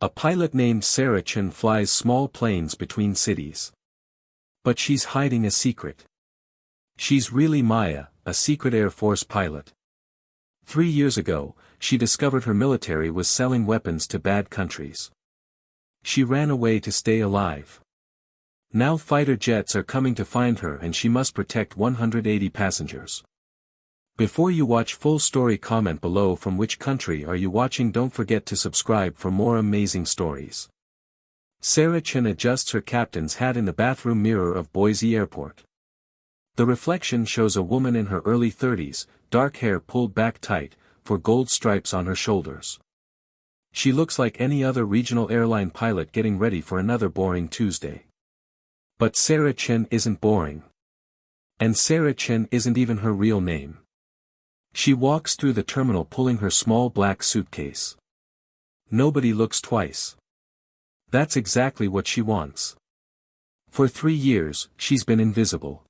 A pilot named Sarah Chen flies small planes between cities. But she's hiding a secret. She's really Maya, a secret Air Force pilot. 3 years ago, she discovered her military was selling weapons to bad countries. She ran away to stay alive. Now fighter jets are coming to find her and she must protect 180 passengers. Before you watch full story, comment below from which country are you watching. Don't forget to subscribe for more amazing stories. Sarah Chen adjusts her captain's hat in the bathroom mirror of Boise Airport. The reflection shows a woman in her early 30s, dark hair pulled back tight, for gold stripes on her shoulders. She looks like any other regional airline pilot getting ready for another boring Tuesday. But Sarah Chen isn't boring. And Sarah Chen isn't even her real name. She walks through the terminal pulling her small black suitcase. Nobody looks twice. That's exactly what she wants. For 3 years, she's been invisible.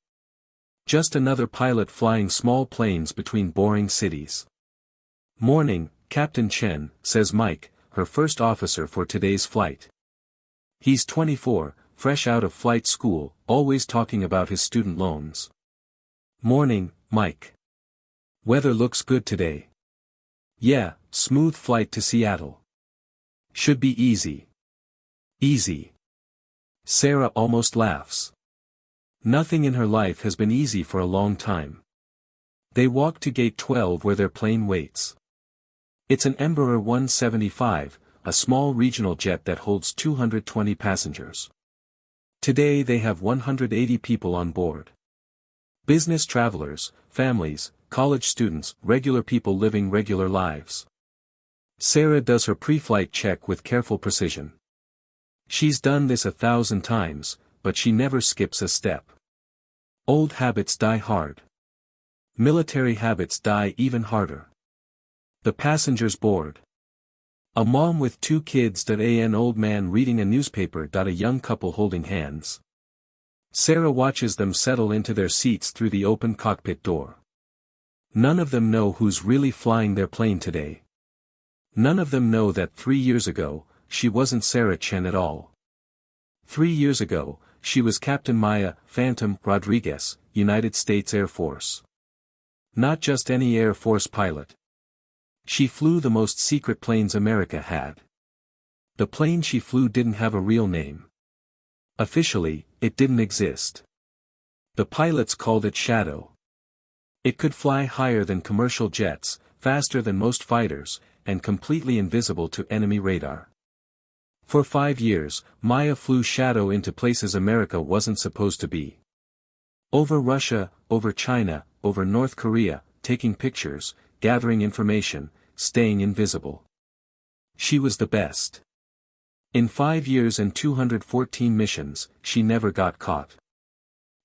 Just another pilot flying small planes between boring cities. "Morning, Captain Chen," says Mike, her first officer for today's flight. He's 24, fresh out of flight school, always talking about his student loans. "Morning, Mike. Weather looks good today." "Yeah, smooth flight to Seattle. Should be easy." "Easy." Sarah almost laughs. Nothing in her life has been easy for a long time. They walk to gate 12 where their plane waits. It's an Embraer 175, a small regional jet that holds 220 passengers. Today they have 180 people on board. Business travelers, families, college students, regular people living regular lives. Sarah does her pre-flight check with careful precision. She's done this 1,000 times, but she never skips a step. Old habits die hard. Military habits die even harder. The passengers board. A mom with 2 kids. An old man reading a newspaper. A young couple holding hands. Sarah watches them settle into their seats through the open cockpit door. None of them know who's really flying their plane today. None of them know that 3 years ago, she wasn't Sarah Chen at all. 3 years ago, she was Captain Maya Phantom Rodriguez, United States Air Force. Not just any Air Force pilot. She flew the most secret planes America had. The plane she flew didn't have a real name. Officially, it didn't exist. The pilots called it Shadow. It could fly higher than commercial jets, faster than most fighters, and completely invisible to enemy radar. For 5 years, Maya flew Shadow into places America wasn't supposed to be. Over Russia, over China, over North Korea, taking pictures, gathering information, staying invisible. She was the best. In 5 years and 214 missions, she never got caught.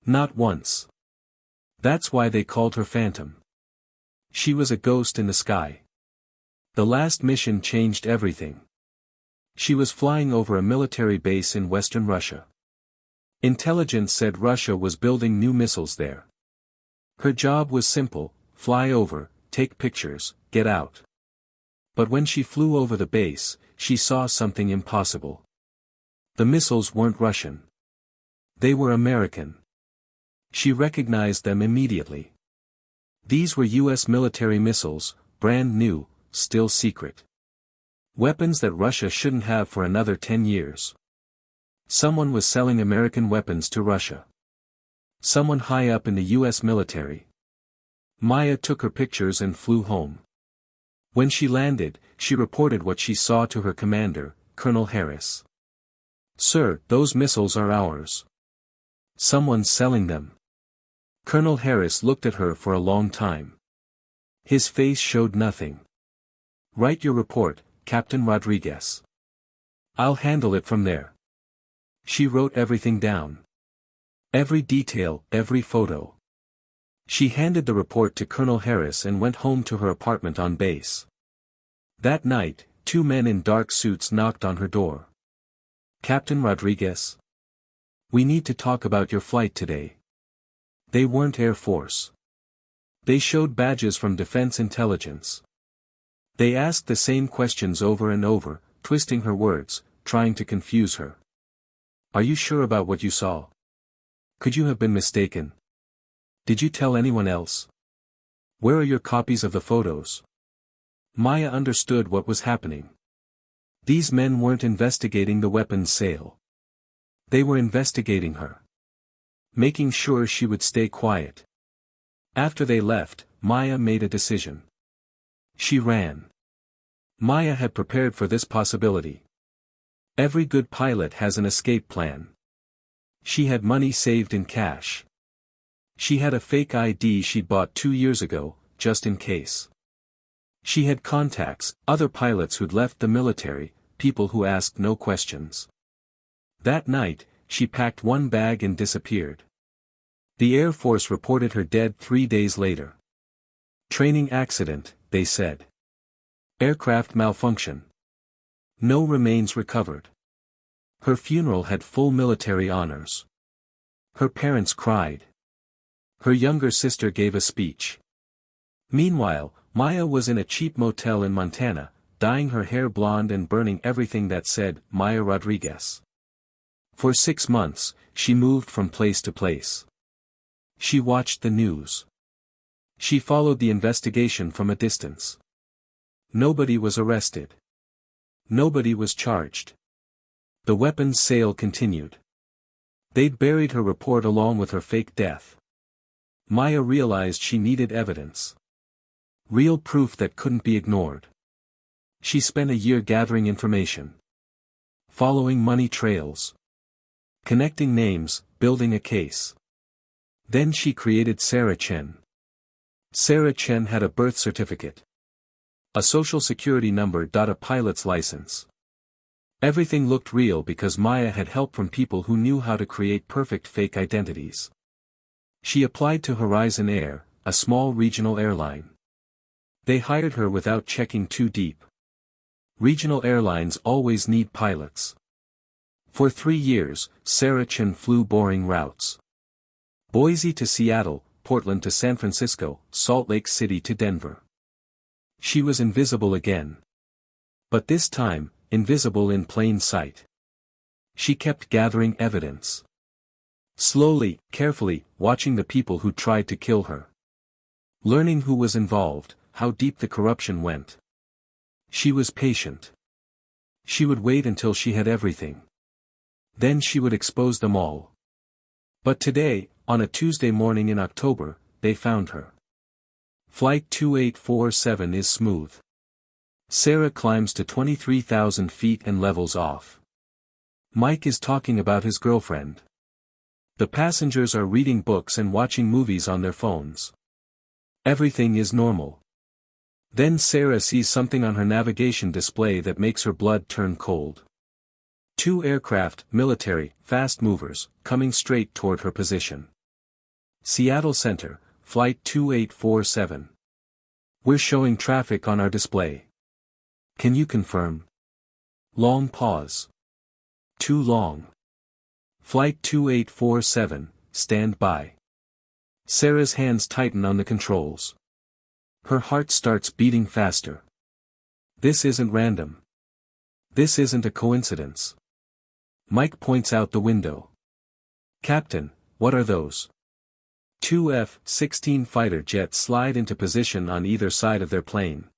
Not once. That's why they called her Phantom. She was a ghost in the sky. The last mission changed everything. She was flying over a military base in western Russia. Intelligence said Russia was building new missiles there. Her job was simple: fly over, take pictures, get out. But when she flew over the base, she saw something impossible. The missiles weren't Russian. They were American. She recognized them immediately. These were U.S. military missiles, brand new, still secret. Weapons that Russia shouldn't have for another 10 years. Someone was selling American weapons to Russia. Someone high up in the U.S. military. Maya took her pictures and flew home. When she landed, she reported what she saw to her commander, Colonel Harris. "Sir, those missiles are ours. Someone's selling them." Colonel Harris looked at her for a long time. His face showed nothing. "Write your report, Captain Rodriguez. I'll handle it from there." She wrote everything down. Every detail, every photo. She handed the report to Colonel Harris and went home to her apartment on base. That night, 2 men in dark suits knocked on her door. "Captain Rodriguez? We need to talk about your flight today." They weren't Air Force. They showed badges from Defense Intelligence. They asked the same questions over and over, twisting her words, trying to confuse her. Are you sure about what you saw? Could you have been mistaken? Did you tell anyone else? Where are your copies of the photos? Maya understood what was happening. These men weren't investigating the weapons sale. They were investigating her. Making sure she would stay quiet. After they left, Maya made a decision. She ran. Maya had prepared for this possibility. Every good pilot has an escape plan. She had money saved in cash. She had a fake ID she'd bought 2 years ago, just in case. She had contacts, other pilots who'd left the military, people who asked no questions. That night, she packed one bag and disappeared. The Air Force reported her dead 3 days later. Training accident, they said. Aircraft malfunction. No remains recovered. Her funeral had full military honors. Her parents cried. Her younger sister gave a speech. Meanwhile, Maya was in a cheap motel in Montana, dyeing her hair blonde and burning everything that said, Maya Rodriguez. For 6 months, she moved from place to place. She watched the news. She followed the investigation from a distance. Nobody was arrested. Nobody was charged. The weapons sale continued. They'd buried her report along with her fake death. Maya realized she needed evidence. Real proof that couldn't be ignored. She spent a year gathering information. Following money trails. Connecting names, building a case. Then she created Sarah Chen. Sarah Chen had a birth certificate. A social security number. A pilot's license. Everything looked real because Maya had help from people who knew how to create perfect fake identities. She applied to Horizon Air, a small regional airline. They hired her without checking too deep. Regional airlines always need pilots. For 3 years, Sarah Chen flew boring routes. Boise to Seattle, Portland to San Francisco, Salt Lake City to Denver. She was invisible again. But this time, invisible in plain sight. She kept gathering evidence. Slowly, carefully, watching the people who tried to kill her. Learning who was involved, how deep the corruption went. She was patient. She would wait until she had everything. Then she would expose them all. But today, on a Tuesday morning in October, they found her. Flight 2847 is smooth. Sarah climbs to 23,000 feet and levels off. Mike is talking about his girlfriend. The passengers are reading books and watching movies on their phones. Everything is normal. Then Sarah sees something on her navigation display that makes her blood turn cold. 2 aircraft, military, fast movers, coming straight toward her position. Seattle Center, Flight 2847. We're showing traffic on our display. Can you confirm? Long pause. Too long. Flight 2847, stand by. Sarah's hands tighten on the controls. Her heart starts beating faster. This isn't random. This isn't a coincidence. Mike points out the window. Captain, what are those? 2 F-16 fighter jets slide into position on either side of their plane.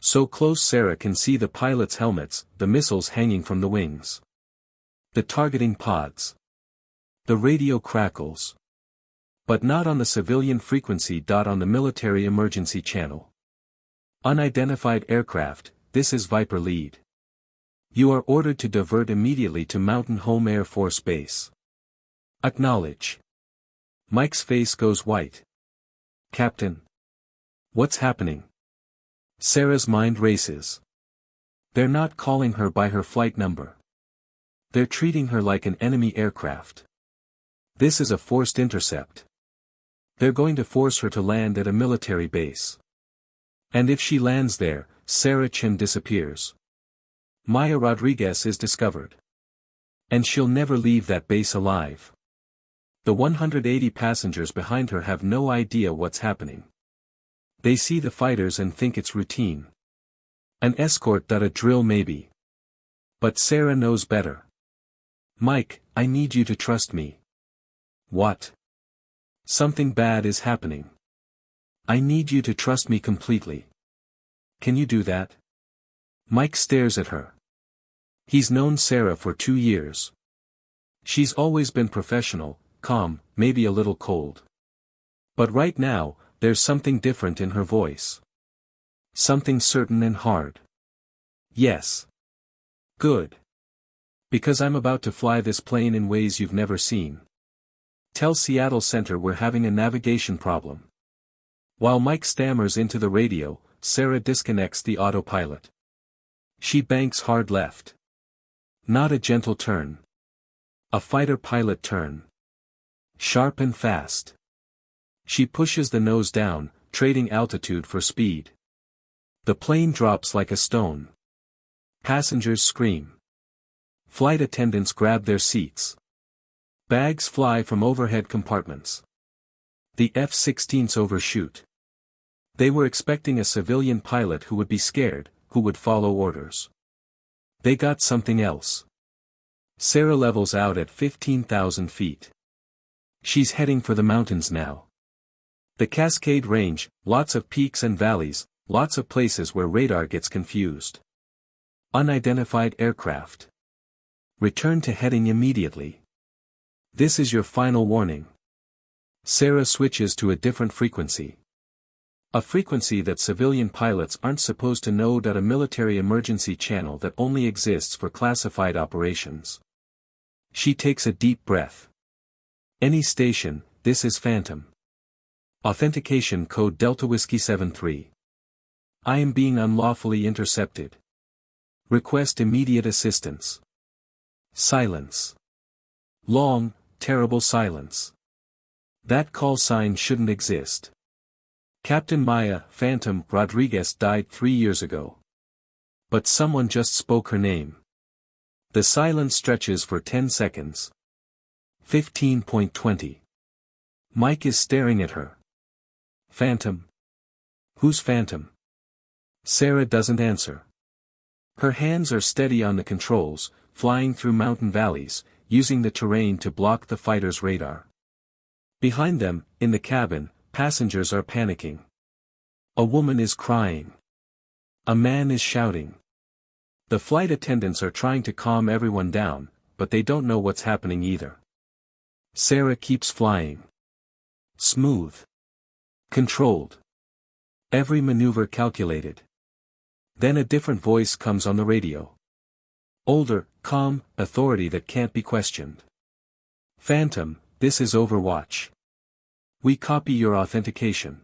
So close Sarah can see the pilots' helmets, the missiles hanging from the wings. The targeting pods. The radio crackles. But not on the civilian frequency. On the military emergency channel. Unidentified aircraft, this is Viper lead. You are ordered to divert immediately to Mountain Home Air Force Base. Acknowledge. Mike's face goes white. Captain. What's happening? Sarah's mind races. They're not calling her by her flight number. They're treating her like an enemy aircraft. This is a forced intercept. They're going to force her to land at a military base. And if she lands there, Sarah Chen disappears. Maya Rodriguez is discovered. And she'll never leave that base alive. The 180 passengers behind her have no idea what's happening. They see the fighters and think it's routine. An escort. A drill maybe. But Sarah knows better. Mike, I need you to trust me. What? Something bad is happening. I need you to trust me completely. Can you do that? Mike stares at her. He's known Sarah for 2 years. She's always been professional, calm, maybe a little cold. But right now, there's something different in her voice. Something certain and hard. Yes. Good. Because I'm about to fly this plane in ways you've never seen. Tell Seattle Center we're having a navigation problem. While Mike stammers into the radio, Sarah disconnects the autopilot. She banks hard left. Not a gentle turn. A fighter pilot turn. Sharp and fast. She pushes the nose down, trading altitude for speed. The plane drops like a stone. Passengers scream. Flight attendants grab their seats. Bags fly from overhead compartments. The F-16s overshoot. They were expecting a civilian pilot who would be scared, who would follow orders. They got something else. Sarah levels out at 15,000 feet. She's heading for the mountains now. The Cascade Range, lots of peaks and valleys, lots of places where radar gets confused. Unidentified aircraft. Return to heading immediately. This is your final warning. Sarah switches to a different frequency. A frequency that civilian pilots aren't supposed to know, a military emergency channel that only exists for classified operations. She takes a deep breath. Any station, this is Phantom. Authentication code Delta Whiskey 73. I am being unlawfully intercepted. Request immediate assistance. Silence. Long, terrible silence. That call sign shouldn't exist. Captain Maya Phantom Rodriguez died 3 years ago. But someone just spoke her name. The silence stretches for 10 seconds. 15.20. Mike is staring at her. Phantom? Who's Phantom? Sarah doesn't answer. Her hands are steady on the controls, flying through mountain valleys, using the terrain to block the fighter's radar. Behind them, in the cabin, passengers are panicking. A woman is crying. A man is shouting. The flight attendants are trying to calm everyone down, but they don't know what's happening either. Sarah keeps flying. Smooth. Controlled. Every maneuver calculated. Then a different voice comes on the radio. Older, calm, authority that can't be questioned. Phantom, this is Overwatch. We copy your authentication.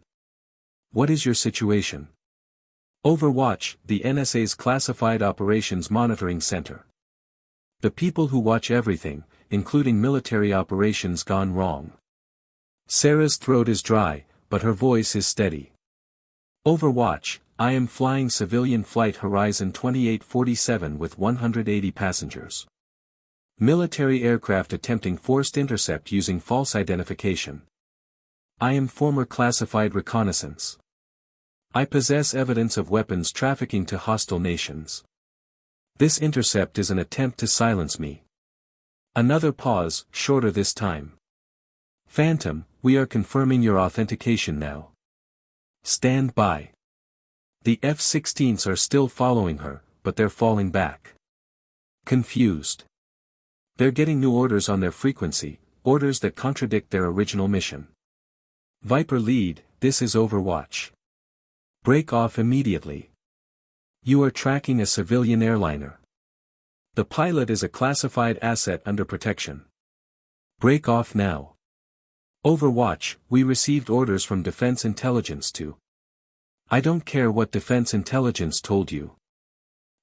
What is your situation? Overwatch, the NSA's Classified Operations Monitoring Center. The people who watch everything, including military operations gone wrong. Sarah's throat is dry, but her voice is steady. Overwatch, I am flying civilian flight Horizon 2847 with 180 passengers. Military aircraft attempting forced intercept using false identification. I am former classified reconnaissance. I possess evidence of weapons trafficking to hostile nations. This intercept is an attempt to silence me. Another pause, shorter this time. Phantom, we are confirming your authentication now. Stand by. The F-16s are still following her, but they're falling back. Confused. They're getting new orders on their frequency, orders that contradict their original mission. Viper lead, this is Overwatch. Break off immediately. You are tracking a civilian airliner. The pilot is a classified asset under protection. Break off now. Overwatch, we received orders from Defense Intelligence to. I don't care what Defense Intelligence told you.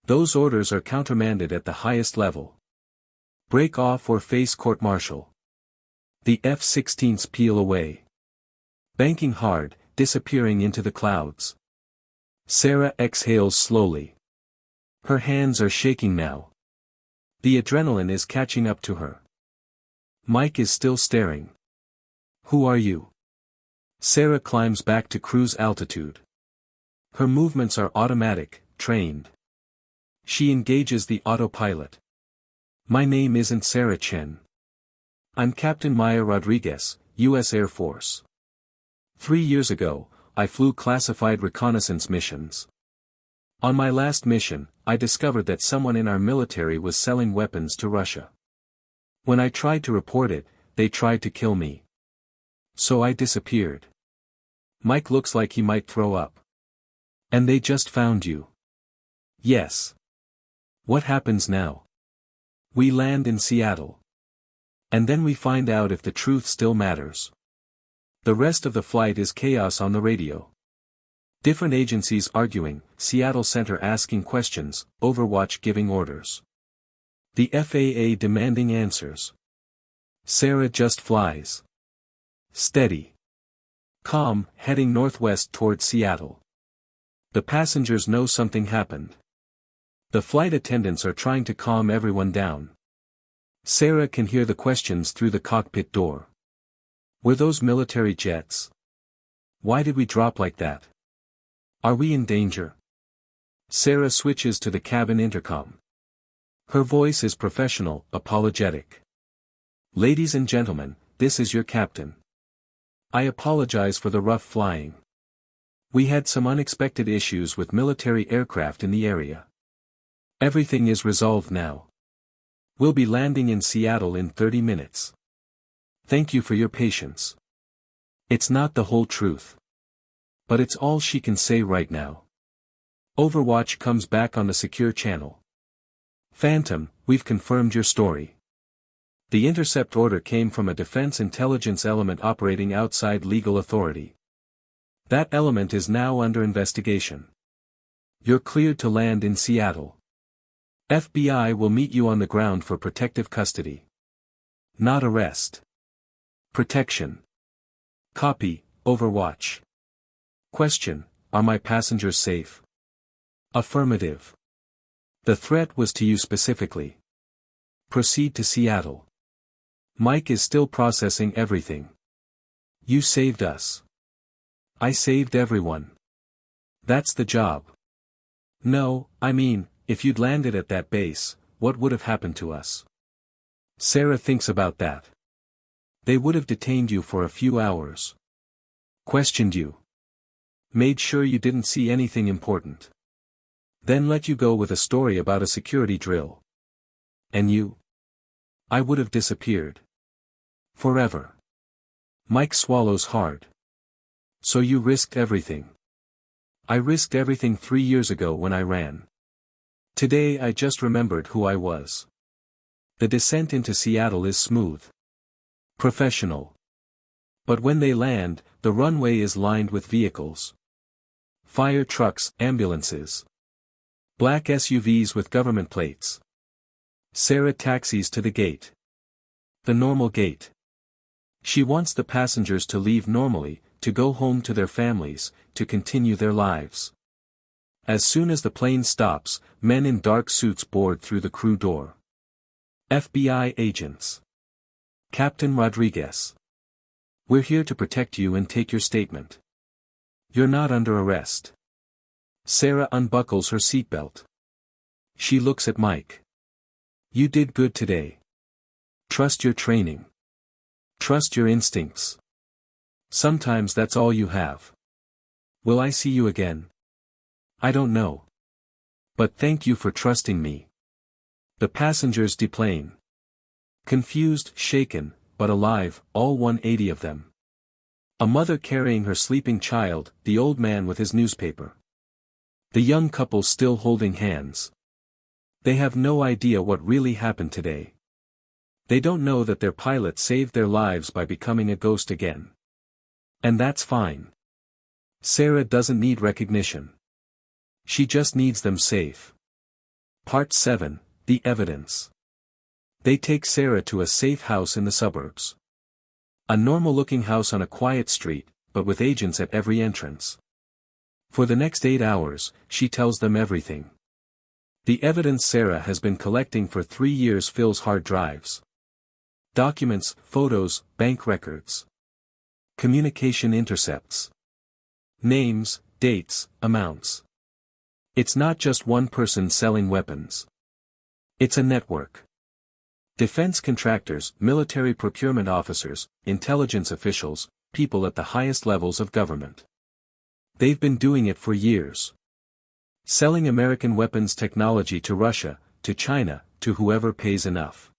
Those orders are countermanded at the highest level. Break off or face court-martial. The F-16s peel away. Banking hard, disappearing into the clouds. Sarah exhales slowly. Her hands are shaking now. The adrenaline is catching up to her. Mike is still staring. Who are you? Sarah climbs back to cruise altitude. Her movements are automatic, trained. She engages the autopilot. My name isn't Sarah Chen. I'm Captain Maya Rodriguez, U.S. Air Force. 3 years ago, I flew classified reconnaissance missions. On my last mission, I discovered that someone in our military was selling weapons to Russia. When I tried to report it, they tried to kill me. So I disappeared. Mike looks like he might throw up. And they just found you. Yes. What happens now? We land in Seattle. And then we find out if the truth still matters. The rest of the flight is chaos on the radio. Different agencies arguing, Seattle Center asking questions, Overwatch giving orders. The FAA demanding answers. Sarah just flies. Steady. Calm, heading northwest toward Seattle. The passengers know something happened. The flight attendants are trying to calm everyone down. Sarah can hear the questions through the cockpit door. Were those military jets? Why did we drop like that? Are we in danger? Sarah switches to the cabin intercom. Her voice is professional, apologetic. Ladies and gentlemen, this is your captain. I apologize for the rough flying. We had some unexpected issues with military aircraft in the area. Everything is resolved now. We'll be landing in Seattle in 30 minutes. Thank you for your patience. It's not the whole truth. But it's all she can say right now. Overwatch comes back on the secure channel. Phantom, we've confirmed your story. The intercept order came from a defense intelligence element operating outside legal authority. That element is now under investigation. You're cleared to land in Seattle. FBI will meet you on the ground for protective custody. Not arrest. Protection. Copy, Overwatch. Question, are my passengers safe? Affirmative. The threat was to you specifically. Proceed to Seattle. Mike is still processing everything. You saved us. I saved everyone. That's the job. No, I mean, if you'd landed at that base, what would have happened to us? Sarah thinks about that. They would have detained you for a few hours. Questioned you. Made sure you didn't see anything important. Then let you go with a story about a security drill. And you? I would have disappeared. Forever. Mike swallows hard. So you risked everything. I risked everything 3 years ago when I ran. Today I just remembered who I was. The descent into Seattle is smooth. Professional. But when they land, the runway is lined with vehicles. Fire trucks, ambulances. Black SUVs with government plates. Sarah taxis to the gate. The normal gate. She wants the passengers to leave normally, to go home to their families, to continue their lives. As soon as the plane stops, men in dark suits board through the crew door. FBI agents. Captain Rodriguez. We're here to protect you and take your statement. You're not under arrest. Sarah unbuckles her seatbelt. She looks at Mike. You did good today. Trust your training. Trust your instincts. Sometimes that's all you have. Will I see you again? I don't know. But thank you for trusting me. The passengers deplane. Confused, shaken, but alive, all 180 of them. A mother carrying her sleeping child, the old man with his newspaper. The young couple still holding hands. They have no idea what really happened today. They don't know that their pilot saved their lives by becoming a ghost again. And that's fine. Sarah doesn't need recognition. She just needs them safe. Part 7, The Evidence. They take Sarah to a safe house in the suburbs. A normal-looking house on a quiet street, but with agents at every entrance. For the next 8 hours, she tells them everything. The evidence Sarah has been collecting for 3 years fills hard drives. Documents, photos, bank records. Communication intercepts. Names, dates, amounts. It's not just one person selling weapons. It's a network. Defense contractors, military procurement officers, intelligence officials, people at the highest levels of government. They've been doing it for years. Selling American weapons technology to Russia, to China, to whoever pays enough.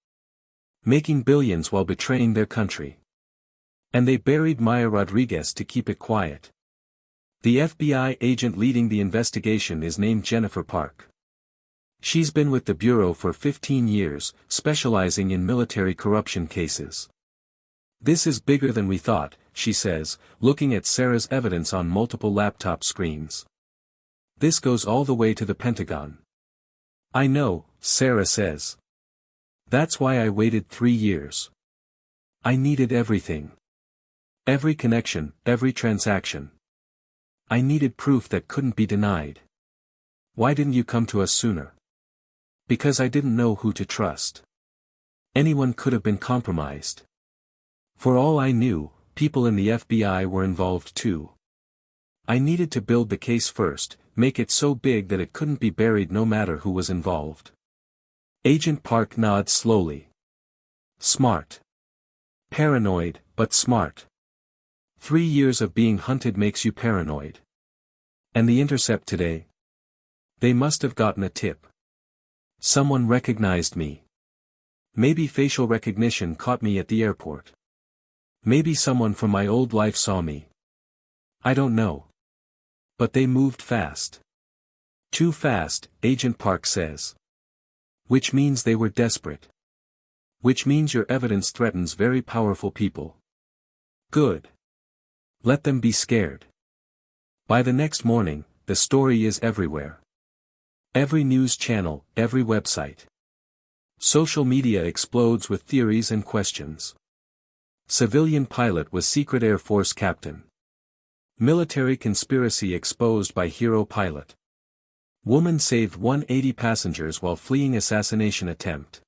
Making billions while betraying their country. And they buried Maya Rodriguez to keep it quiet. The FBI agent leading the investigation is named Jennifer Park. She's been with the Bureau for 15 years, specializing in military corruption cases. This is bigger than we thought, she says, looking at Sarah's evidence on multiple laptop screens. This goes all the way to the Pentagon. I know, Sarah says. That's why I waited 3 years. I needed everything. Every connection, every transaction. I needed proof that couldn't be denied. Why didn't you come to us sooner? Because I didn't know who to trust. Anyone could have been compromised. For all I knew, people in the FBI were involved too. I needed to build the case first, make it so big that it couldn't be buried no matter who was involved. Agent Park nods slowly. Smart. Paranoid, but smart. 3 years of being hunted makes you paranoid. And the intercept today? They must have gotten a tip. Someone recognized me. Maybe facial recognition caught me at the airport. Maybe someone from my old life saw me. I don't know. But they moved fast. Too fast, Agent Park says. Which means they were desperate. Which means your evidence threatens very powerful people. Good. Let them be scared. By the next morning, the story is everywhere. Every news channel, every website. Social media explodes with theories and questions. Civilian pilot was secret Air Force captain. Military conspiracy exposed by hero pilot. Woman saved 180 passengers while fleeing assassination attempt.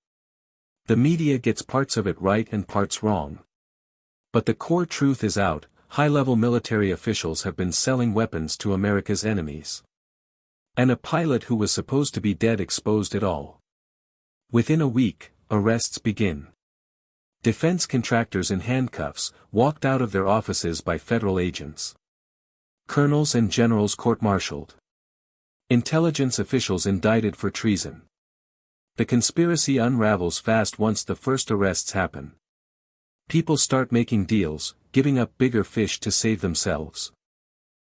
The media gets parts of it right and parts wrong. But the core truth is out. High-level military officials have been selling weapons to America's enemies. And a pilot who was supposed to be dead exposed it all. Within a week, arrests begin. Defense contractors in handcuffs, walked out of their offices by federal agents. Colonels and generals court-martialed. Intelligence officials indicted for treason. The conspiracy unravels fast once the first arrests happen. People start making deals, giving up bigger fish to save themselves.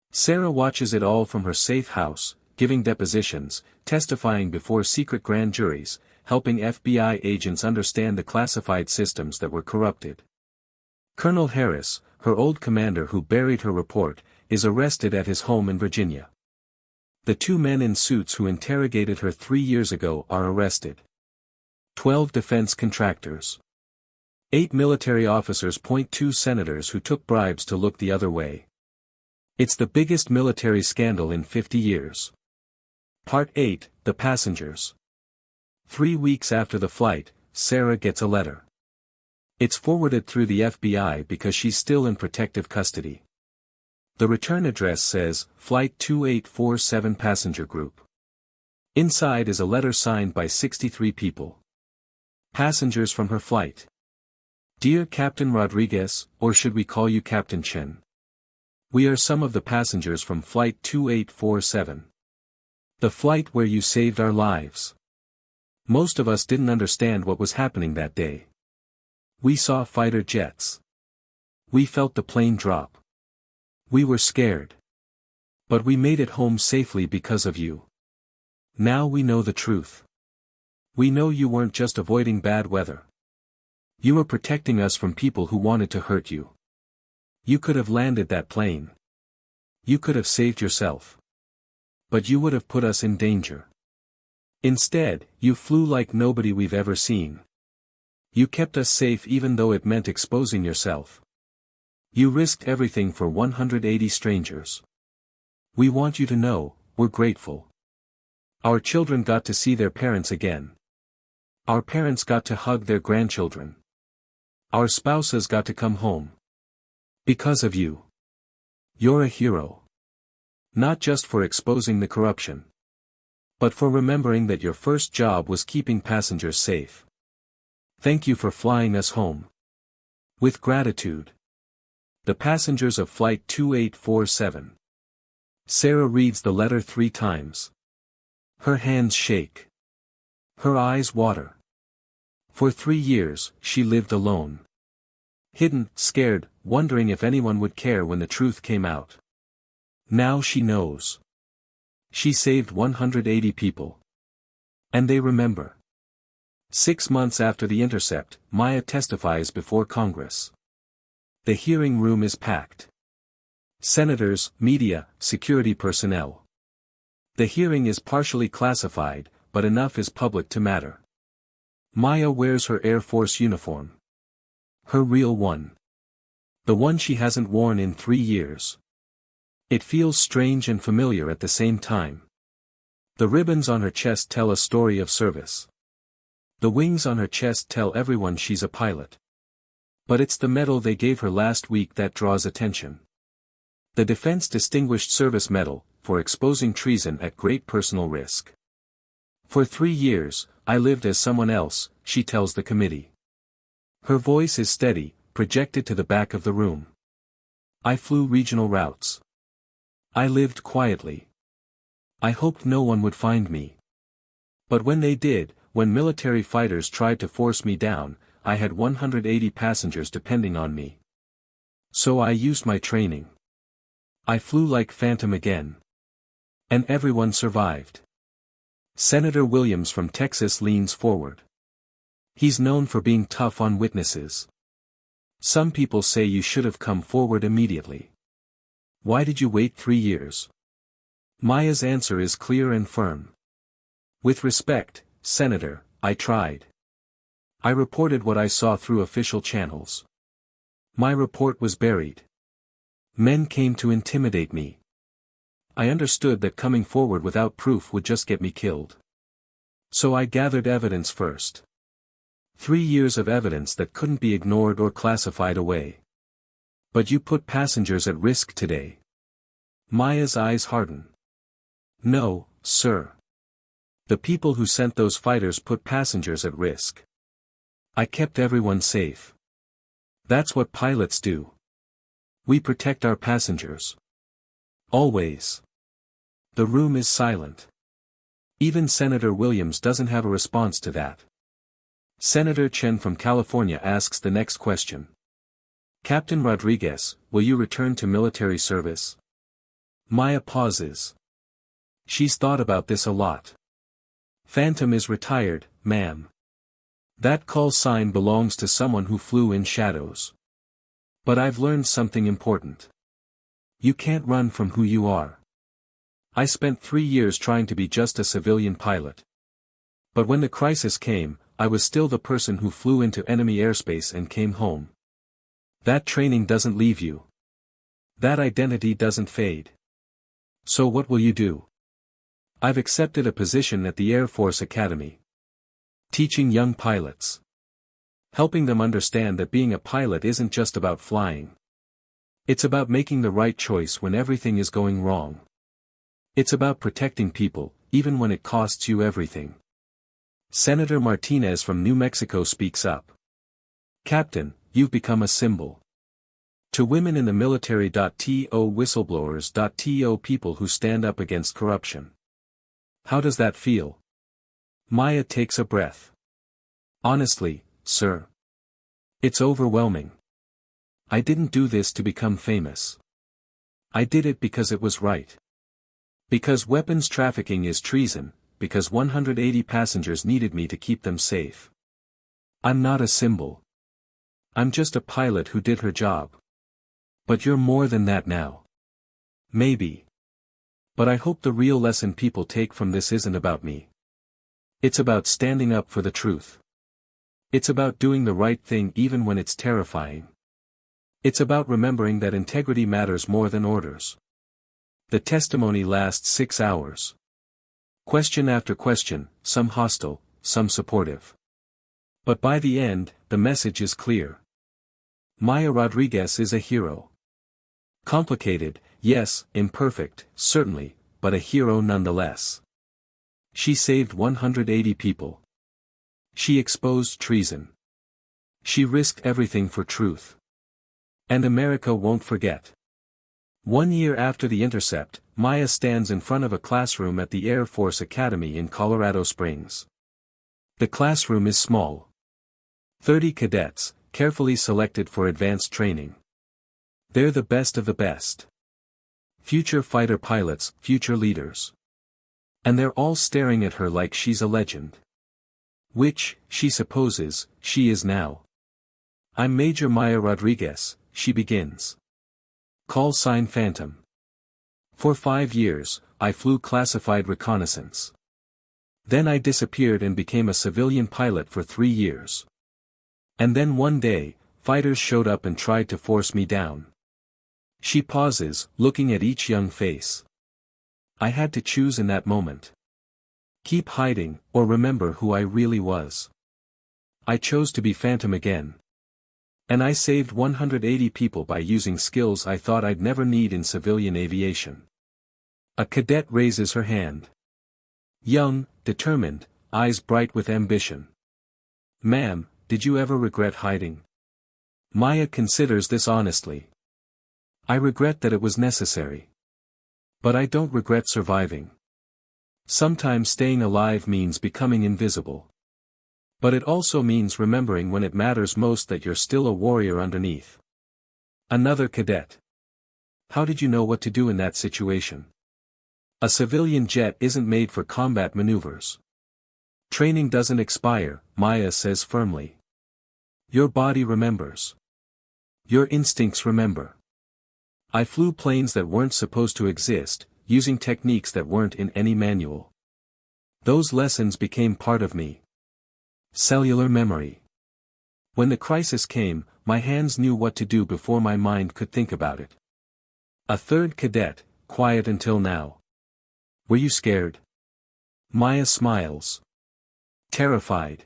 Sarah watches it all from her safe house, giving depositions, testifying before secret grand juries, helping FBI agents understand the classified systems that were corrupted. Colonel Harris, her old commander who buried her report, is arrested at his home in Virginia. The 2 men in suits who interrogated her 3 years ago are arrested. 12 defense contractors. 8 military officers point 2 senators who took bribes to look the other way. It's the biggest military scandal in 50 years. Part 8, The Passengers. 3 weeks after the flight, Sarah gets a letter. It's forwarded through the FBI because she's still in protective custody. The return address says, Flight 2847 Passenger Group. Inside is a letter signed by 63 people. Passengers from her flight. Dear Captain Rodriguez, or should we call you Captain Chen? We are some of the passengers from Flight 2847. The flight where you saved our lives. Most of us didn't understand what was happening that day. We saw fighter jets. We felt the plane drop. We were scared. But we made it home safely because of you. Now we know the truth. We know you weren't just avoiding bad weather. You were protecting us from people who wanted to hurt you. You could have landed that plane. You could have saved yourself. But you would have put us in danger. Instead, you flew like nobody we've ever seen. You kept us safe even though it meant exposing yourself. You risked everything for 180 strangers. We want you to know, we're grateful. Our children got to see their parents again. Our parents got to hug their grandchildren. Our spouses got to come home. Because of you. You're a hero. Not just for exposing the corruption. but for remembering that your first job was keeping passengers safe. Thank you for flying us home. With gratitude. The passengers of Flight 2847. Sarah reads the letter 3 times. Her hands shake. Her eyes water. For 3 years, she lived alone. Hidden, scared, wondering if anyone would care when the truth came out. Now she knows. She saved 180 people. And they remember. 6 months after the intercept, Maya testifies before Congress. The hearing room is packed. Senators, media, security personnel. The hearing is partially classified, but enough is public to matter. Maya wears her Air Force uniform. Her real one. The one she hasn't worn in 3 years. It feels strange and familiar at the same time. The ribbons on her chest tell a story of service. The wings on her chest tell everyone she's a pilot. But it's the medal they gave her last week that draws attention. The Defense Distinguished Service Medal, for exposing treason at great personal risk. For 3 years, I lived as someone else, she tells the committee. Her voice is steady, projected to the back of the room. I flew regional routes. I lived quietly. I hoped no one would find me. But when they did, when military fighters tried to force me down, I had 180 passengers depending on me. So I used my training. I flew like Phantom again. And everyone survived. Senator Williams from Texas leans forward. He's known for being tough on witnesses. Some people say you should have come forward immediately. Why did you wait 3 years? Maya's answer is clear and firm. With respect, Senator, I tried. I reported what I saw through official channels. My report was buried. Men came to intimidate me. I understood that coming forward without proof would just get me killed. So I gathered evidence first. 3 years of evidence that couldn't be ignored or classified away. But you put passengers at risk today. Maya's eyes harden. No, sir. The people who sent those fighters put passengers at risk. I kept everyone safe. That's what pilots do. We protect our passengers. Always. The room is silent. Even Senator Williams doesn't have a response to that. Senator Chen from California asks the next question. Captain Rodriguez, will you return to military service? Maya pauses. She's thought about this a lot. Phantom is retired, ma'am. That call sign belongs to someone who flew in shadows. But I've learned something important. You can't run from who you are. I spent 3 years trying to be just a civilian pilot. But when the crisis came, I was still the person who flew into enemy airspace and came home. That training doesn't leave you. That identity doesn't fade. So what will you do? I've accepted a position at the Air Force Academy. Teaching young pilots. Helping them understand that being a pilot isn't just about flying. It's about making the right choice when everything is going wrong. It's about protecting people, even when it costs you everything. Senator Martinez from New Mexico speaks up. Captain, you've become a symbol. To women in the military. To whistleblowers. To people who stand up against corruption. How does that feel? Maya takes a breath. Honestly, sir. It's overwhelming. I didn't do this to become famous. I did it because it was right. Because weapons trafficking is treason, because 180 passengers needed me to keep them safe. I'm not a symbol. I'm just a pilot who did her job. But you're more than that now. Maybe. But I hope the real lesson people take from this isn't about me. It's about standing up for the truth. It's about doing the right thing even when it's terrifying. It's about remembering that integrity matters more than orders. The testimony lasts 6 hours. Question after question, some hostile, some supportive. But by the end, the message is clear. Maya Rodriguez is a hero. Complicated, yes, imperfect, certainly, but a hero nonetheless. She saved 180 people. She exposed treason. She risked everything for truth. And America won't forget. 1 year after the intercept, Maya stands in front of a classroom at the Air Force Academy in Colorado Springs. The classroom is small. 30 cadets, carefully selected for advanced training. They're the best of the best. Future fighter pilots, future leaders. And they're all staring at her like she's a legend. Which, she supposes, she is now. I'm Major Maya Rodriguez, she begins. Call sign Phantom. For 5 years, I flew classified reconnaissance. Then I disappeared and became a civilian pilot for 3 years. And then one day, fighters showed up and tried to force me down. She pauses, looking at each young face. I had to choose in that moment. Keep hiding, or remember who I really was. I chose to be Phantom again. And I saved 180 people by using skills I thought I'd never need in civilian aviation. A cadet raises her hand. Young, determined, eyes bright with ambition. Ma'am, did you ever regret hiding? Maya considers this honestly. I regret that it was necessary. But I don't regret surviving. Sometimes staying alive means becoming invisible. But it also means remembering when it matters most that you're still a warrior underneath. Another cadet. How did you know what to do in that situation? A civilian jet isn't made for combat maneuvers. Training doesn't expire, Maya says firmly. Your body remembers. Your instincts remember. I flew planes that weren't supposed to exist, using techniques that weren't in any manual. Those lessons became part of me. Cellular memory. When the crisis came, my hands knew what to do before my mind could think about it. A third cadet, quiet until now. Were you scared? Maya smiles. Terrified.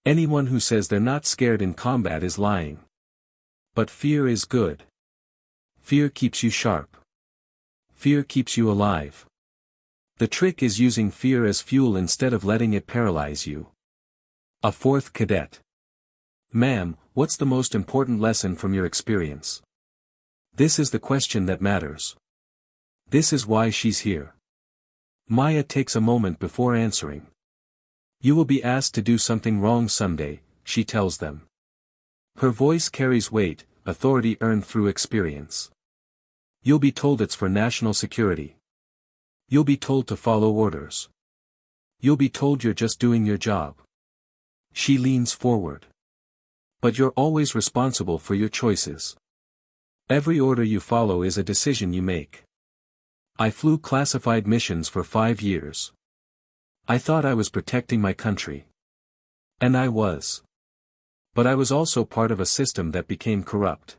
Anyone who says they're not scared in combat is lying. But fear is good. Fear keeps you sharp. Fear keeps you alive. The trick is using fear as fuel instead of letting it paralyze you. A fourth cadet. Ma'am, what's the most important lesson from your experience? This is the question that matters. This is why she's here. Maya takes a moment before answering. You will be asked to do something wrong someday, she tells them. Her voice carries weight, authority earned through experience. You'll be told it's for national security. You'll be told to follow orders. You'll be told you're just doing your job. She leans forward. But you're always responsible for your choices. Every order you follow is a decision you make. I flew classified missions for 5 years. I thought I was protecting my country. And I was. But I was also part of a system that became corrupt.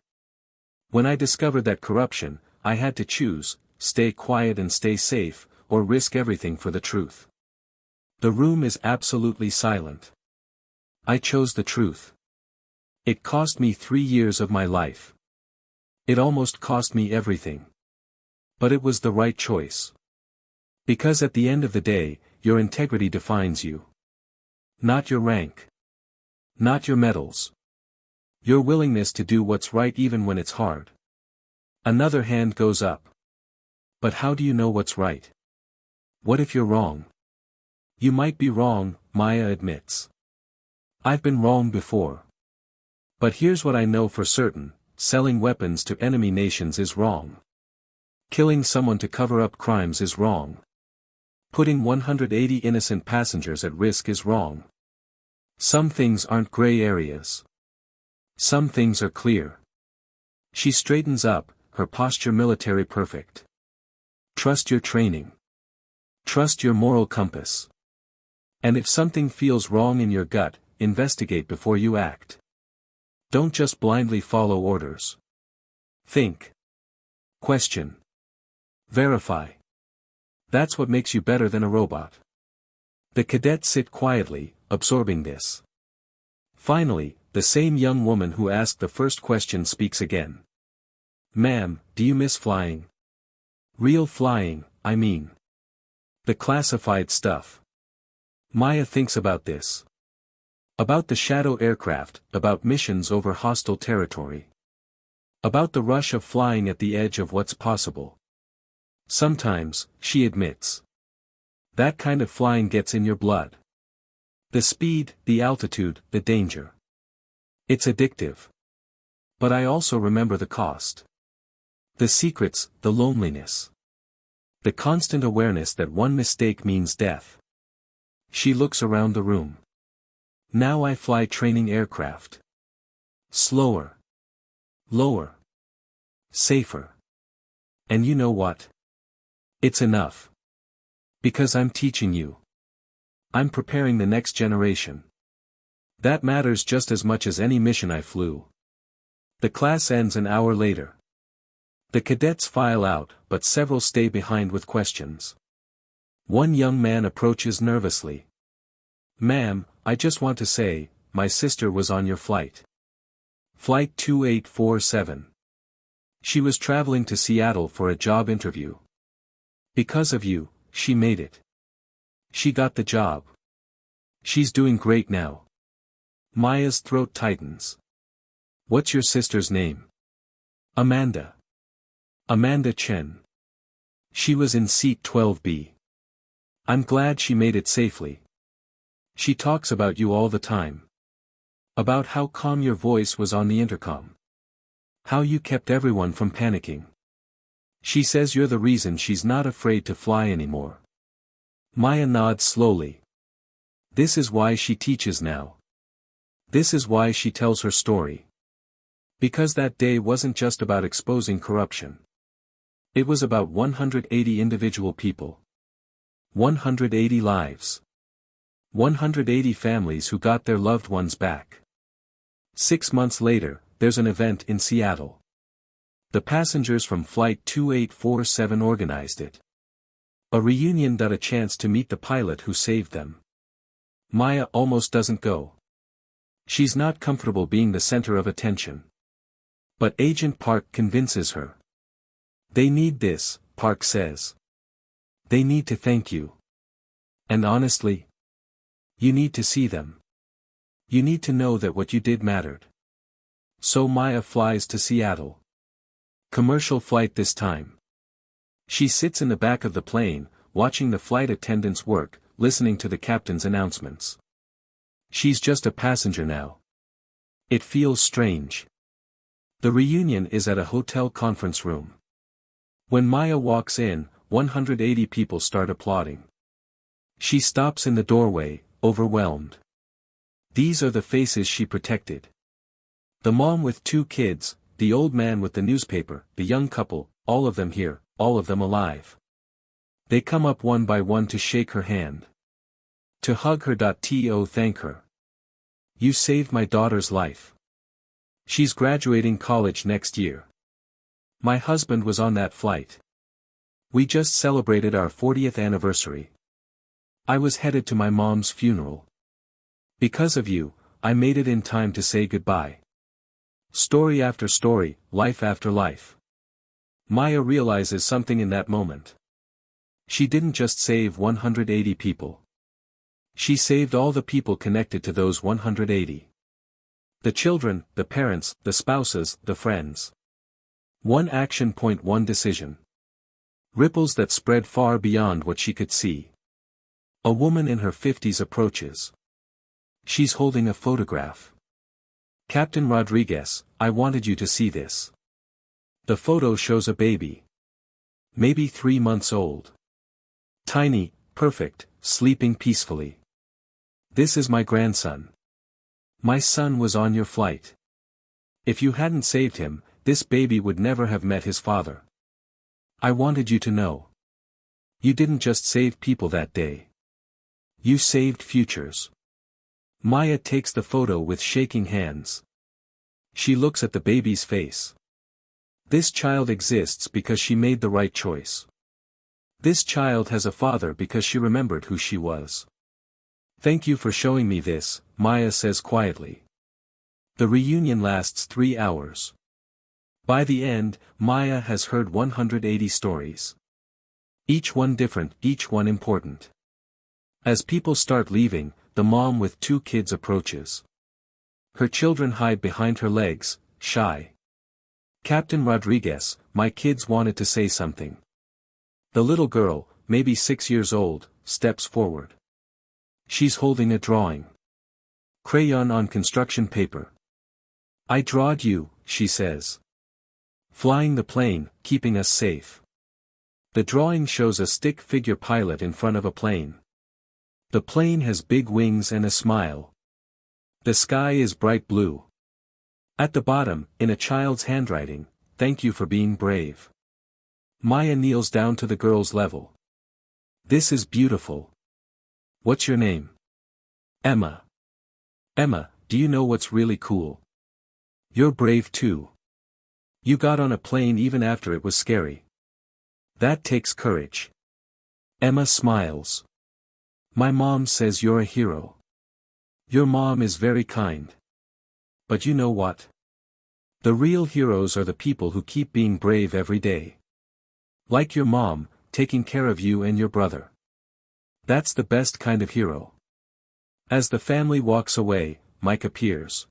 When I discovered that corruption, I had to choose, stay quiet and stay safe, or risk everything for the truth. The room is absolutely silent. I chose the truth. It cost me 3 years of my life. It almost cost me everything. But it was the right choice. Because at the end of the day, your integrity defines you. Not your rank. Not your medals. Your willingness to do what's right even when it's hard. Another hand goes up. But how do you know what's right? What if you're wrong? You might be wrong, Maya admits. I've been wrong before. But here's what I know for certain, selling weapons to enemy nations is wrong. Killing someone to cover up crimes is wrong. Putting 180 innocent passengers at risk is wrong. Some things aren't gray areas. Some things are clear. She straightens up, her posture military perfect. Trust your training. Trust your moral compass. And if something feels wrong in your gut, investigate before you act. Don't just blindly follow orders. Think. Question. Verify. That's what makes you better than a robot. The cadets sit quietly, absorbing this. Finally, the same young woman who asked the first question speaks again. Ma'am, do you miss flying? Real flying, I mean. The classified stuff. Maya thinks about this. About the shadow aircraft, about missions over hostile territory. About the rush of flying at the edge of what's possible. Sometimes, she admits. That kind of flying gets in your blood. The speed, the altitude, the danger. It's addictive. But I also remember the cost. The secrets, the loneliness. The constant awareness that one mistake means death. She looks around the room. Now I fly training aircraft. Slower. Lower. Safer. And you know what? It's enough. Because I'm teaching you. I'm preparing the next generation. That matters just as much as any mission I flew. The class ends an hour later. The cadets file out, but several stay behind with questions. One young man approaches nervously. "Ma'am, I just want to say, my sister was on your flight. Flight 2847. She was traveling to Seattle for a job interview. Because of you, she made it. She got the job. She's doing great now." Maya's throat tightens. "What's your sister's name?" "Amanda. Amanda Chen. She was in seat 12B. I'm glad she made it safely. She talks about you all the time. About how calm your voice was on the intercom. How you kept everyone from panicking. She says you're the reason she's not afraid to fly anymore." Maya nods slowly. This is why she teaches now. This is why she tells her story. Because that day wasn't just about exposing corruption. It was about 180 individual people. 180 lives. 180 families who got their loved ones back. 6 months later, there's an event in Seattle. The passengers from Flight 2847 organized it. A reunion, a chance to meet the pilot who saved them. Maya almost doesn't go. She's not comfortable being the center of attention. But Agent Park convinces her. "They need this," Park says. "They need to thank you. And honestly, you need to see them. You need to know that what you did mattered." So Maya flies to Seattle. Commercial flight this time. She sits in the back of the plane, watching the flight attendants work, listening to the captain's announcements. She's just a passenger now. It feels strange. The reunion is at a hotel conference room. When Maya walks in, 180 people start applauding. She stops in the doorway, overwhelmed. These are the faces she protected. The mom with 2 kids, the old man with the newspaper, the young couple, all of them here, all of them alive. They come up one by one to shake her hand. To hug her. To thank her. "You saved my daughter's life. She's graduating college next year. My husband was on that flight. We just celebrated our 40th anniversary. I was headed to my mom's funeral. Because of you, I made it in time to say goodbye." Story after story, life after life. Maya realizes something in that moment. She didn't just save 180 people. She saved all the people connected to those 180. The children, the parents, the spouses, the friends. One action point, one decision. Ripples that spread far beyond what she could see. A woman in her 50s approaches. She's holding a photograph. "Captain Rodriguez, I wanted you to see this." The photo shows a baby. Maybe 3 months old. Tiny, perfect, sleeping peacefully. "This is my grandson. My son was on your flight. If you hadn't saved him, this baby would never have met his father. I wanted you to know. You didn't just save people that day. You saved futures." Maya takes the photo with shaking hands. She looks at the baby's face. This child exists because she made the right choice. This child has a father because she remembered who she was. "Thank you for showing me this," Maya says quietly. The reunion lasts 3 hours. By the end, Maya has heard 180 stories. Each one different, each one important. As people start leaving, the mom with 2 kids approaches. Her children hide behind her legs, shy. Captain Rodriguez, my kids wanted to say something. The little girl, maybe 6 years old, steps forward. She's holding a drawing. Crayon on construction paper. I drawed you, she says. Flying the plane, keeping us safe. The drawing shows a stick figure pilot in front of a plane. The plane has big wings and a smile. The sky is bright blue. At the bottom, in a child's handwriting, thank you for being brave. Maya kneels down to the girl's level. This is beautiful. What's your name? Emma. Emma, do you know what's really cool? You're brave too. You got on a plane even after it was scary. That takes courage. Emma smiles. My mom says you're a hero. Your mom is very kind. But you know what? The real heroes are the people who keep being brave every day. Like your mom, taking care of you and your brother. That's the best kind of hero. As the family walks away, Mike appears.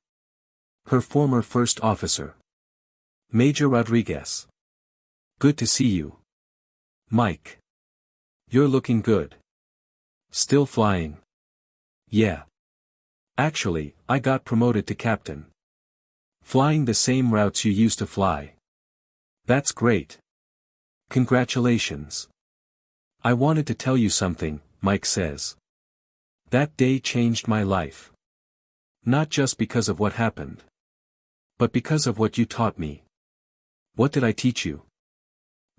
Her former first officer. Major Rodriguez. Good to see you. Mike. You're looking good. Still flying? Yeah. Actually, I got promoted to captain. Flying the same routes you used to fly. That's great. Congratulations. I wanted to tell you something, Mike says. That day changed my life. Not just because of what happened. But because of what you taught me. What did I teach you?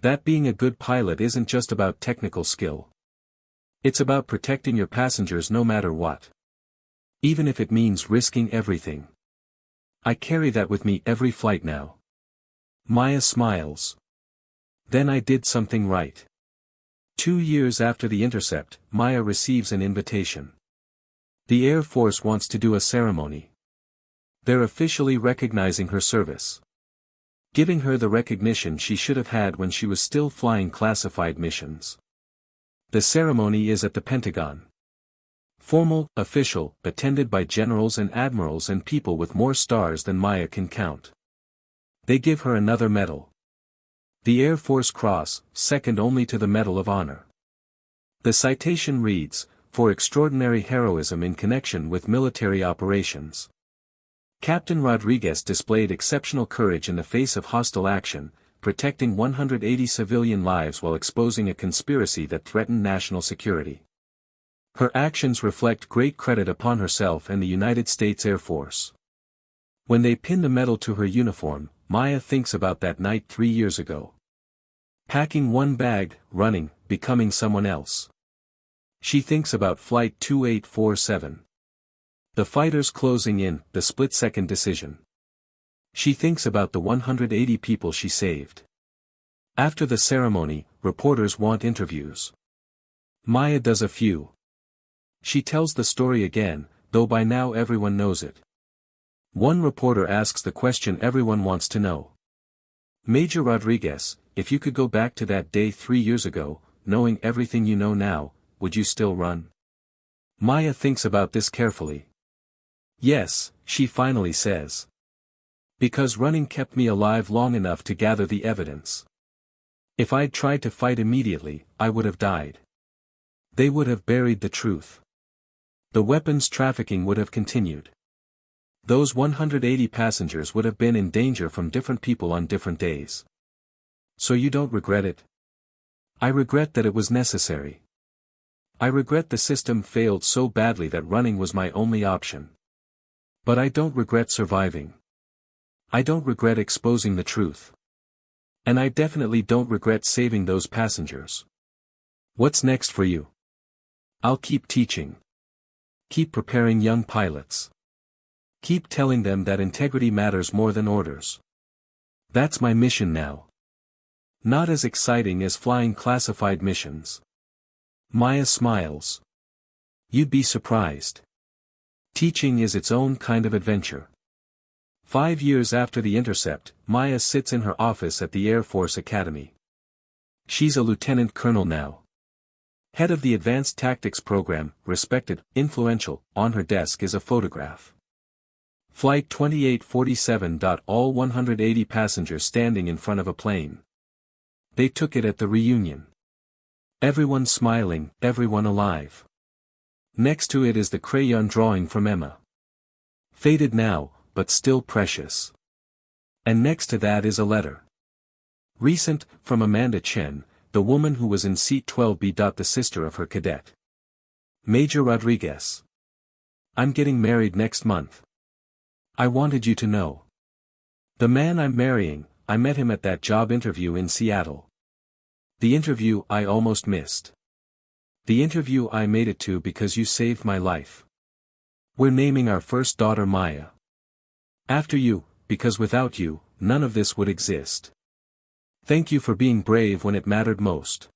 That being a good pilot isn't just about technical skill. It's about protecting your passengers no matter what. Even if it means risking everything. I carry that with me every flight now. Maya smiles. Then I did something right. 2 years after the intercept, Maya receives an invitation. The Air Force wants to do a ceremony. They're officially recognizing her service. Giving her the recognition she should have had when she was still flying classified missions. The ceremony is at the Pentagon. Formal, official, attended by generals and admirals and people with more stars than Maya can count. They give her another medal. The Air Force Cross, second only to the Medal of Honor. The citation reads, for extraordinary heroism in connection with military operations. Captain Rodriguez displayed exceptional courage in the face of hostile action, protecting 180 civilian lives while exposing a conspiracy that threatened national security. Her actions reflect great credit upon herself and the United States Air Force. When they pin the medal to her uniform, Maya thinks about that night 3 years ago. Packing one bag, running, becoming someone else. She thinks about Flight 2847. The fighters closing in, the split-second decision. She thinks about the 180 people she saved. After the ceremony, reporters want interviews. Maya does a few. She tells the story again, though by now everyone knows it. One reporter asks the question everyone wants to know. Major Rodriguez, if you could go back to that day 3 years ago, knowing everything you know now, would you still run? Maya thinks about this carefully. Yes, she finally says. Because running kept me alive long enough to gather the evidence. If I'd tried to fight immediately, I would have died. They would have buried the truth. The weapons trafficking would have continued. Those 180 passengers would have been in danger from different people on different days. So you don't regret it? I regret that it was necessary. I regret the system failed so badly that running was my only option. But I don't regret surviving. I don't regret exposing the truth. And I definitely don't regret saving those passengers. What's next for you? I'll keep teaching. Keep preparing young pilots. Keep telling them that integrity matters more than orders. That's my mission now. Not as exciting as flying classified missions. Maya smiles. You'd be surprised. Teaching is its own kind of adventure. 5 years after the intercept, Maya sits in her office at the Air Force Academy. She's a lieutenant colonel now. Head of the Advanced Tactics Program, respected, influential. On her desk is a photograph. Flight 2847. All 180 passengers standing in front of a plane. They took it at the reunion. Everyone smiling, everyone alive. Next to it is the crayon drawing from Emma. Faded now, but still precious. And next to that is a letter. Recent, from Amanda Chen, the woman who was in seat 12B. The sister of her cadet. Major Rodriguez. I'm getting married next month. I wanted you to know. The man I'm marrying, I met him at that job interview in Seattle. The interview I almost missed. The interview I made it to because you saved my life. We're naming our first daughter Maya. After you, because without you, none of this would exist. Thank you for being brave when it mattered most.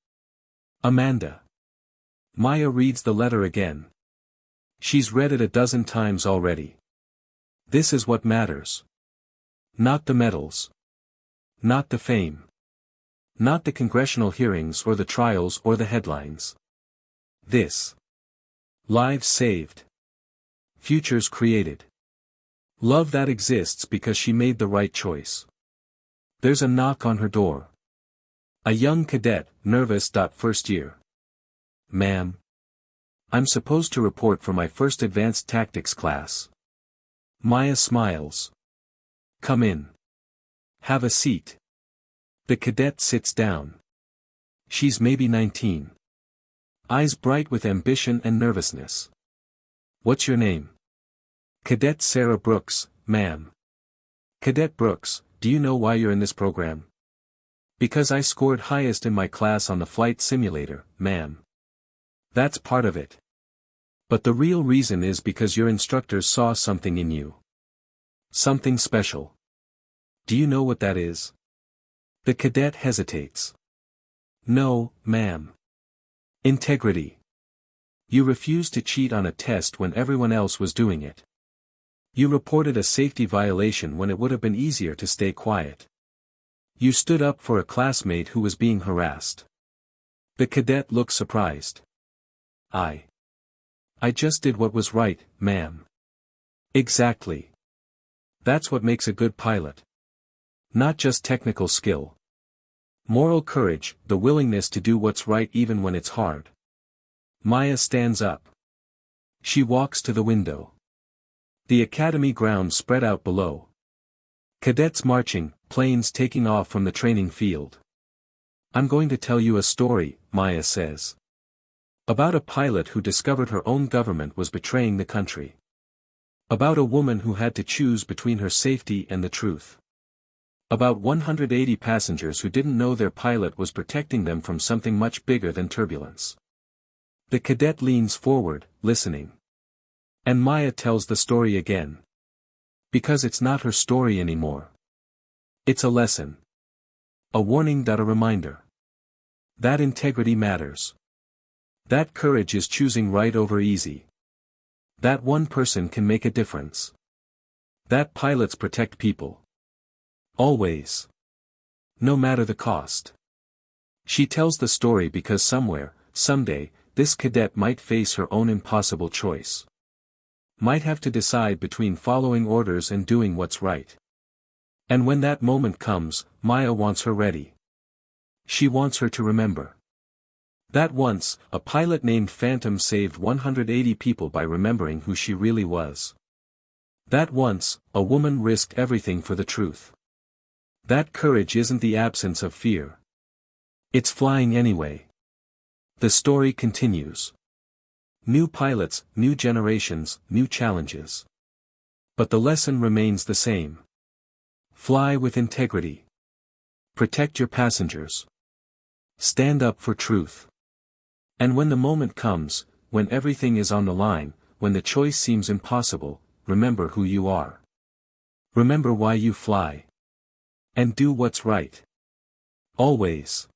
Amanda. Maya reads the letter again. She's read it a dozen times already. This is what matters. Not the medals. Not the fame. Not the congressional hearings or the trials or the headlines. This. Lives saved. Futures created. Love that exists because she made the right choice. There's a knock on her door. A young cadet, nervous. First year. Ma'am. I'm supposed to report for my first advanced tactics class. Maya smiles. Come in. Have a seat. The cadet sits down. She's maybe 19. Eyes bright with ambition and nervousness. What's your name? Cadet Sarah Brooks, ma'am. Cadet Brooks, do you know why you're in this program? Because I scored highest in my class on the flight simulator, ma'am. That's part of it. But the real reason is because your instructors saw something in you. Something special. Do you know what that is? The cadet hesitates. No, ma'am. Integrity. You refused to cheat on a test when everyone else was doing it. You reported a safety violation when it would have been easier to stay quiet. You stood up for a classmate who was being harassed. The cadet looked surprised. I just did what was right, ma'am. Exactly. That's what makes a good pilot. Not just technical skill. Moral courage, the willingness to do what's right even when it's hard. Maya stands up. She walks to the window. The academy grounds spread out below. Cadets marching, planes taking off from the training field. I'm going to tell you a story, Maya says. About a pilot who discovered her own government was betraying the country. About a woman who had to choose between her safety and the truth. About 180 passengers who didn't know their pilot was protecting them from something much bigger than turbulence. The cadet leans forward, listening. And Maya tells the story again. Because it's not her story anymore. It's a lesson. A warning, a reminder. That integrity matters. That courage is choosing right over easy. That one person can make a difference. That pilots protect people. Always. No matter the cost. She tells the story because somewhere, someday, this cadet might face her own impossible choice. Might have to decide between following orders and doing what's right. And when that moment comes, Maya wants her ready. She wants her to remember. That once, a pilot named Phantom saved 180 people by remembering who she really was. That once, a woman risked everything for the truth. That courage isn't the absence of fear. It's flying anyway. The story continues. New pilots, new generations, new challenges. But the lesson remains the same. Fly with integrity. Protect your passengers. Stand up for truth. And when the moment comes, when everything is on the line, when the choice seems impossible, remember who you are. Remember why you fly. And do what's right. Always.